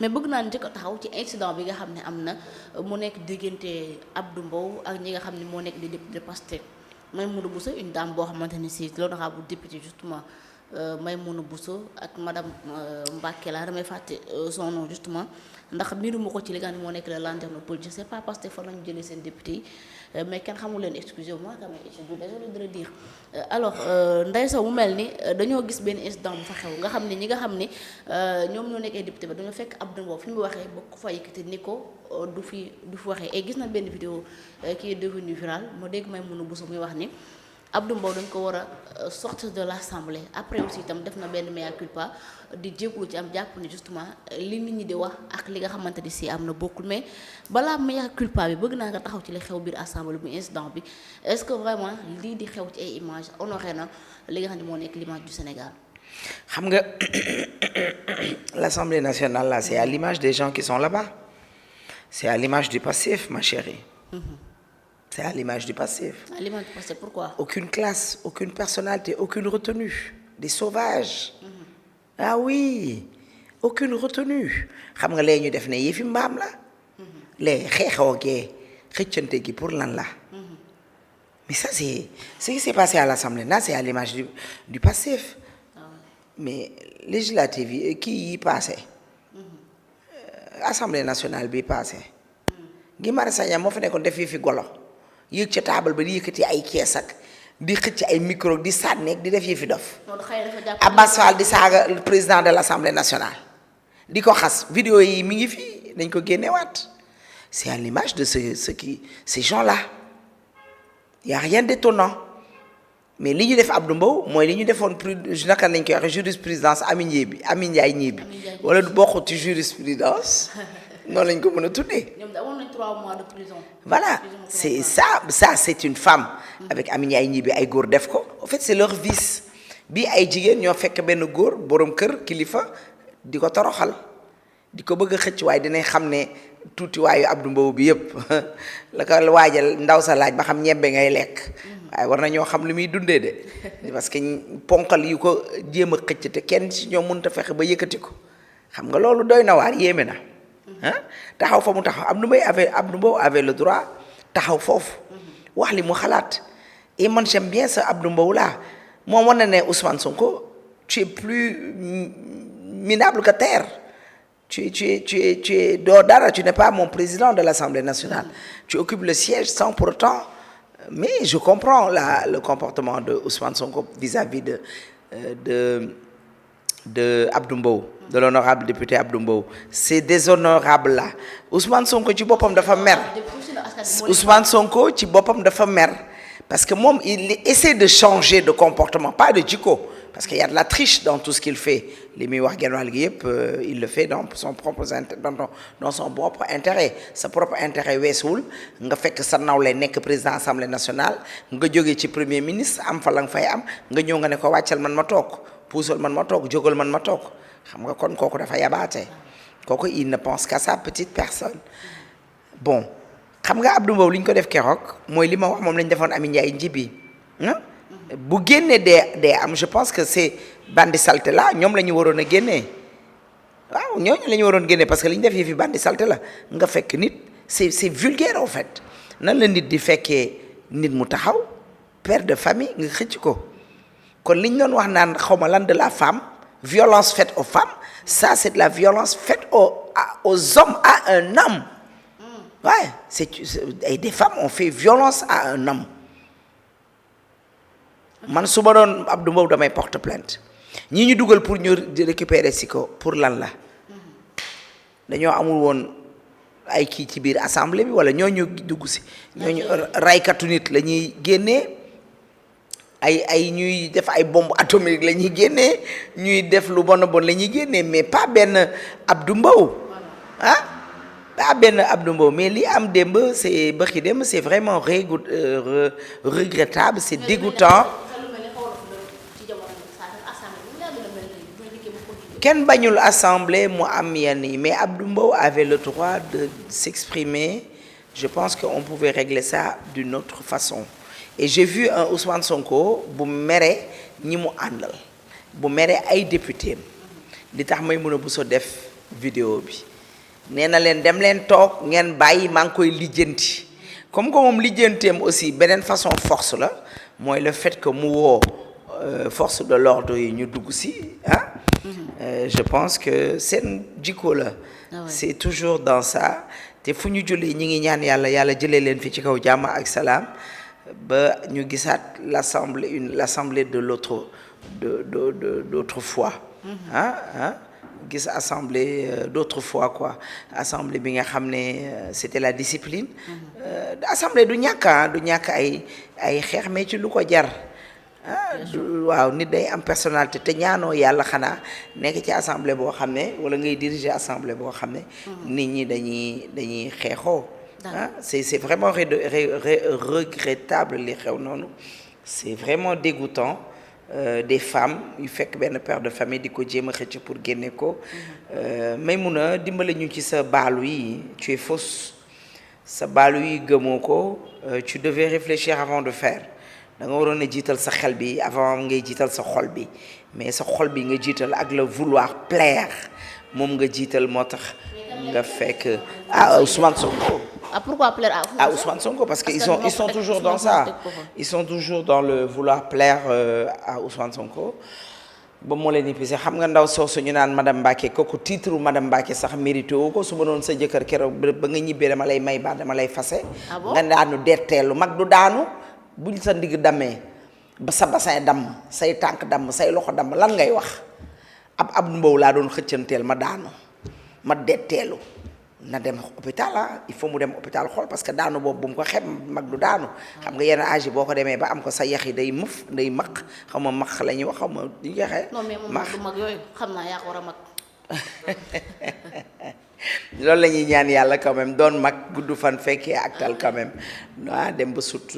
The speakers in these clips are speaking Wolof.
mais bëgg naa njëkk a taxaw ci incident bi nga xam ne am na mu nekk diggante Abdou Mbow ak ñi nga xam ne moo nekk di député Pastef Maïmouna Bousso une dame boo xamante ni si l'honorable député justement Maïmouna Bousso ak madame Mbacké la damay fàtte son nom justement ndax mbiruma ko ci li nga xam ne moo nekk le lanterne politique c'est pas Pastef fa lañu jëlee seen député yi mais kenn xamul leen excusez-moi quand même je suis désolée de le dire alors Ndeye Sow mu mel ni dañoo gis benn incident bu fa xew nga xam ne ñi nga xam ni ñoom ñoo nekkee député ba dañoo fekk Abdou Mbow fi mu waxee ba ko fa yëkkati ni ko du fi waxee et gis na benn vidéo qui est devenue virale ma dégg Maïmouna Bousso muy wax ni Abdou Mbow dañ ko war a sortir de l'Assemblée après aussi itam def na benn mea culpa di jégalu ci am jàpp ni justement li nit ñi di wax ak li nga xamante ni si am na bokkul mais balaa mea culpa bi bëgg naa nga taxaw ci li xew biir Assemblée bu incident bi est-ce que vraiment lii di xew ci ay image honoré na li nga xam ne moo nekk l'image du Sénégal. xam nga l'Assemblée nationale là c'est à l'image des gens qui sont là-bas c'est à l'image du passif ma chérie. C'est à l'image du passif. À l'image du passif, pourquoi? Aucune classe, aucune personnalité, aucune retenue. Des sauvages. Ah oui, aucune retenue. xam nga léegi ñu def ne yëfi mbaam la. léegi xeexoo gee xëccante gi pour lan la. mais ça c'est ce qui s'est passé à l'Assemblée là c'est à l'image du passif. mais législative yi kii yi passé. Assemblée nationale bi passé. Guy Marius Sagna moo fa nekkoon def yëfi golo. yéeg ca taabal ba di yëkkati ay kees ak di xëcc ay micro di sànneeg di def yëfi dof. Abbas Fall di saaga le président de l'Assemblée nationale. di ko xas vidéo yi mi ngi fii dañ ko génnewaat c'est à l'image de ces gens-là y a rien d'étonnant mais li ñu def Abdou Mbow mooy li ñu defoon naka lañ koy waxee jurisprudence Amy Ndiaye Gniby wala du bokk ci jurisprudence noonu lañ ko mën a tuddee. ñoom amoon nañ 3 mois de prison. voilà c'est ça c'est une femme. avec Amy Ndiaye Gniby ay góor def ko en fait c'est leur vice bi ay jigéen ñoo fekk benn góor borom kër kilifa di ko toroxal di ko bëgg a xëcc waaye dinañ xam ne tuuti waayu Abdou Mbow bi yëpp la ko waajal ndaw sa laaj ba xam ñebbe ngay lekk. waaye war na ñoo xam li muy dundee de parce que ponkal yu ko jéem a xëcc te kenn ci ñoom mënut a fexe ba yëkkati ko xam nga loolu doy na waar yéeme na. taxaw fa mu taxaw Abdou Mbow avait le droit taxaw foofu wax li mu xalaat et man j'aime bien ça Abdou Mbow là moom war na ne Ousmane Sonko tu es plus minable que terre tu es doo dara tu n'es pas mon président de l'Assemblée nationale tu occupes le siège sans pour autant mais je comprends le comportement de Ousmane Sonko vis-à-vis de Abdou Mbow de l'honorable député Abdou Mbow c'est déshonorable là Ousmane Sonko ci boppam dafa mer Ousmane Sonko ci boppam dafa mer parce que moom il essaie de changer de comportement pas de jikko parce qu'il y a de la triche dans tout ce qu'il fait li muy wax genn wàll gi yëpp il le fait dans son propre intérêt sa propre intérêt weesuwul nga fekk sa nawle nekk président assemblée nationale nga jógee ci premier ministre am fa la nga fay am nga ñëw nga ne ko wàccal man ma toog puusal man ma toog jógal man ma toog xam nga kon kooku dafa yabaate kooku il ne pense qu'à sa petite personne bon xam nga Abdou Mbow li ñu ko def keroog mooy li ma wax moom lañu defoon Amy Ndiaye Gniby bu génnee dee am je pense que c'est bandi salté la ñoom la ñu waroon a génnee waaw ñooñu la ñu waroon génnee parce que li ñu def yi fi bandi salté la nga fekk nit c'est vulgaire en fait nan la nit di fekkee nit mu taxaw père de famille nga xëcc ko kon li ñu doon wax naan xawma lan de la femme violence faite aux femmes ça c'est de la violence faite aux hommes à un homme ouais et des femmes ont fait violence à un homme man su ma doon Abdou Mbow damay porte plainte ñi ñu dugal pour ñu récupérer si ko pour lan la dañoo amul woon ay kii ci biir assemblée bi wala ñooñu dugg si ñooñu raykatu nit la ñuy génnee ay ñuy def ay bombe atomique la ñuy génnee ñuy def lu bon la ñuy génnee mais pas benn Abdou Mbow pas benn Abdou Mbow mais li am démb c'est bëxi démb c'est vraiment regrettable c'est dégoûtant kenn bañul assemblée mu am yenn yi mais Abdou Mbow avait le droit de s'exprimer je pense qu'on pouvait régler ça d'une autre façon et j'ai vu un Ousmane Sonko bu mere ñi mu àndal bu mere ay député li tax Maïmouna Bousso def vidéo bi nee na leen dem leen toog ngeen bàyyi maa ngi koy lijjanti comme que moom lijjanteem aussi beneen façon force la mooy le fait que mu woo force de l'ordre yi ñu dugg si ah je pense que seen jikko la c'est toujours dans ça te fu ñu julli ñi ngi ñaan yàlla yàlla jëlee leen fi ci kaw jàmm ak salaam ba ñu gisaat l'assemblée de l'autre d'autrefois gis assemblée d'autrefois quoi assemblée bi nga xam ne c'était la discipline assemblée du ñàkk ay xeex mais ci lu ko jar waaw nit day am personnalité te ñaanoo yàlla xanaa nekk ci assemblée boo xam ne wala ngay diriger assemblée boo xam ne nit ñi dañuy xeexoo c'est vraiment regrettable li xew noonu c'est vraiment dégoûtant des femmes yu fekk benn père de famille di ko jéem a xëcc pour génne ko Maïmouna dimbale ñu ci sa baalu yi tu es fausse sa baalu yi gëmoo ko tu devais réfléchir avant de faire da nga waroon a jiital sa xel bi avant ngay jiital sa xol bi mais sa xol bi nga jiital ak le vouloir plaire moom nga jiital moo tax nga fekk Ousmane Sonko. Pourquoi plaire à Ousmane Sonko parce que ils sont toujours dans ça ils sont toujours dans le vouloir plaire à Ousmane Sonko ba moo leen épuisé xam nga ndaw soosu ñu naan madame Mbacké kooku titre madame Mbacké sax mérité wu ko su ma doon sa jëkkër keroog ba nga ñibbee dama lay may ba dama lay fase nga daanu detteelu mag du daanu buñ sa ndigg dammee ba sa bassin damm say tànk damm say loxo damm lan ngay wax ab mbow laa doon xëccanteel ma daanu ma detteelu na dem hôpital il faut mu dem hôpital xool parce que daanu boobu bu mu ko xeeb mag du daanu xam nga yenn âge yi boo ko demee ba am ko sa yax yi day maq xaw ma maq la ñuy wax xaw ma di joxe non mais moom du mag yooyu xam naa yaa ko war a mag loolu la ñuy ñaan yàlla quand même doon mag gudd fan fekkee ak tal quand même dem ba sut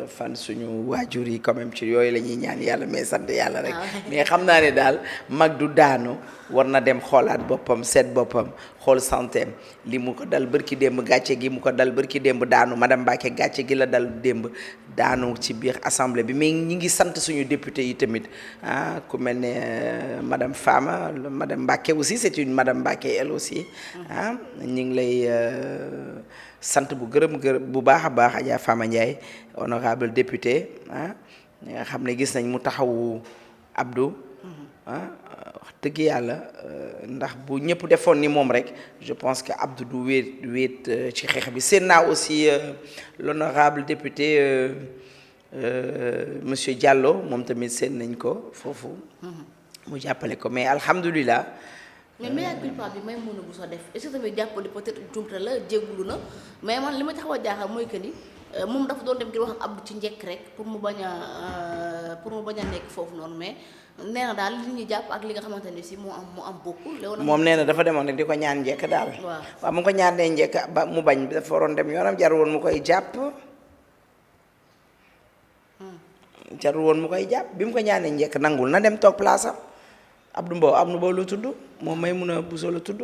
fan suñu waajur yi quand même ci yooyu la ñuy ñaan yàlla mais sant yàlla rek mais xam naa ne daal mag du daanu war na dem xoolaat boppam seet boppam xool santeem li mu ko dal bërki démb gàcce gi mu ko dal bërki démb daanu madame Mbacké gàcce gi la dal démb daanu ci biir assemblée bi mais ñi ngi sant suñu député yi tamit ku mel ne madame Fama madame Mbacké aussi c'est une madame Mbacké elle aussi ñi ngi lay sant bu gërëm bu baax a baax Adja Fama Ndiaye honorable député nga xam ne gis nañ mu taxawu Abdou wax dëgg yàlla ndax bu ñëpp defoon ni moom rek je pense que Abdou du wéet ci xeex bi seen naa aussi l'honorable député monsieur Diallo moom tamit seen nañ ko foofu mu jàppale ko mais alhamdulilah mais mea culpa bi may mën a bu soo def est-ce que tamit jàppale peut-être jumte la jéggulu na mais man li ma taxaw a jaaxal mooy que ni moom dafa doon dem ngir wax ak Abdou ci njëkk rek pour mu bañ a nekk foofu noonu mais nee na daal li ñu jàpp ak li nga xamante ni si mu am bokkul. moom nee na dafa demoon rek di ko ñaan njëkk daal. waaw mu ko ñaanee njëkk ba mu bañ dafa waroon dem yoonam jarul woon mu koy jàpp. jarul woon mu koy jàpp bi mu ko ñaanee njëkk nangul na dem toog place am Abdou Mbow lu tudd moom Maïmouna Bousso la tudd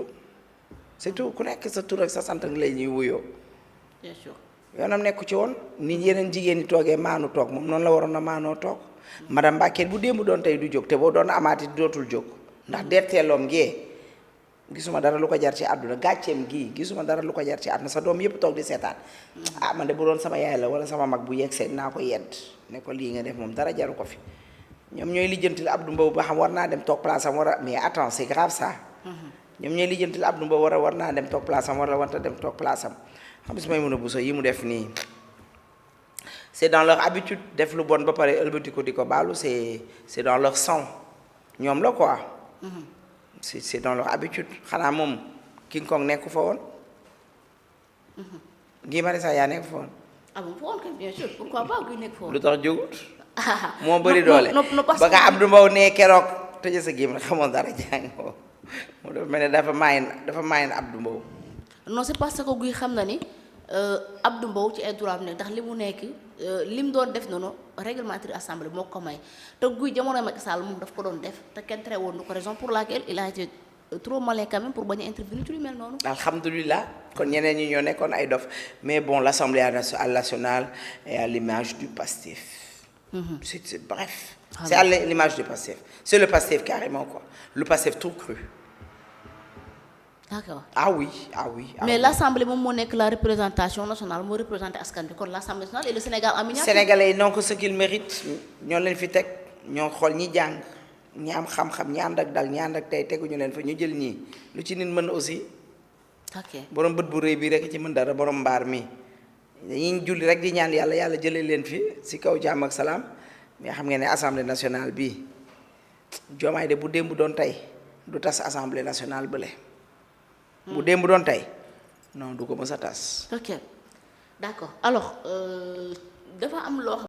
c'est tout ku nekk sa tur ak sa sant nga lay ñuy wuyoo. bien sûr. yoonam nekku ci woon ni yeneen jigéen ñi toogee maanu toog moom noonu la waroon a maanoo toog madame Mbacké bu démb doon tey du jóg te boo doon amaati dootul jóg ndax derteeloom gee gisuma dara lu ko jar ci àdduna gàcceem gii gisuma dara lu ko jar ci àdduna sa doom yëpp toog di seetaan man de bu doon sama yaay la wala sama mag bu yegsee naa ko yedd ne ko lii nga def moom dara jaru ko fi ñoom ñooy lijjantil Abdou Mbow ba xam war naa dem toog place am mais attends c'est grave ça ñoom ñooy lijjantil Abdou Mbow war naa dem toog place am warta dem toog place am xam si Maïmouna Bousso yi mu def nii c'est dans leur habitude def lu bon ba pare ëlbati ko di ko baalu c'est dans leur sang ñoom la quoi c'est dans leur habitude xanaa moom King Kong nekku fa woon Guy Marius Sagna yaa nekk fa woon bon fa woon kay bien sûr pourquoi pas Guy nekk fa woon lu tax jógut moo bëri doole ba nga Abdou Mbow nee keroog tëjee sa gémm xamoon dara jàngoo mu dafa mel ne dafa maayin Abdou Mbow non c'est parce que Guy xam na ni Abdou Mbow ci ay droit am nekk ndax li mu nekk li mu doon def noonu règlement intérieur assemblée moo ko may te Guy jamono Macky Sall moom daf ko doon def te kenn tere woon du ko raison pour laquelle il a été trop malin quand même pour bañ a intervenir ci lu mel noonu. alhamdulilah kon ñeneen ñi ñoo nekkoon ay dof mais bon l'Assemblée nationale est à l'image du PASTEF. C'est bref. C'est à l'image du PASTEF. C'est le PASTEF carrément quoi. Le PASTEF tout cru. d'accord. ah oui ah oui. ah mais oui. l'Assemblée moom moo nekk la représentation nationale moo représenté askan bi kon l'Assemblée nationale et le Sénégal en miniature. Sénégalais yi donc ce qu'ils méritent ñoo leen fi teg ñoo xool ñi jàng ñi am xam-xam ñi ànd ak dal ñi ànd ak tey teguñu leen fa ñu jël ñii lu ci nit mën aussi. ok borom bët bu rëy bi rek ci mën dara borom mbaar mi dañuy julli rek di ñaan yàlla yàlla jëlee leen fi si kaw jàmm ak salaam mais xam ngeen ne assemblée nationale bi Diomaye de bu démb doon tey du tas assemblée nationale bële. bu démb doon tey non du ko mës a tas. ok d'accord alors dafa am loo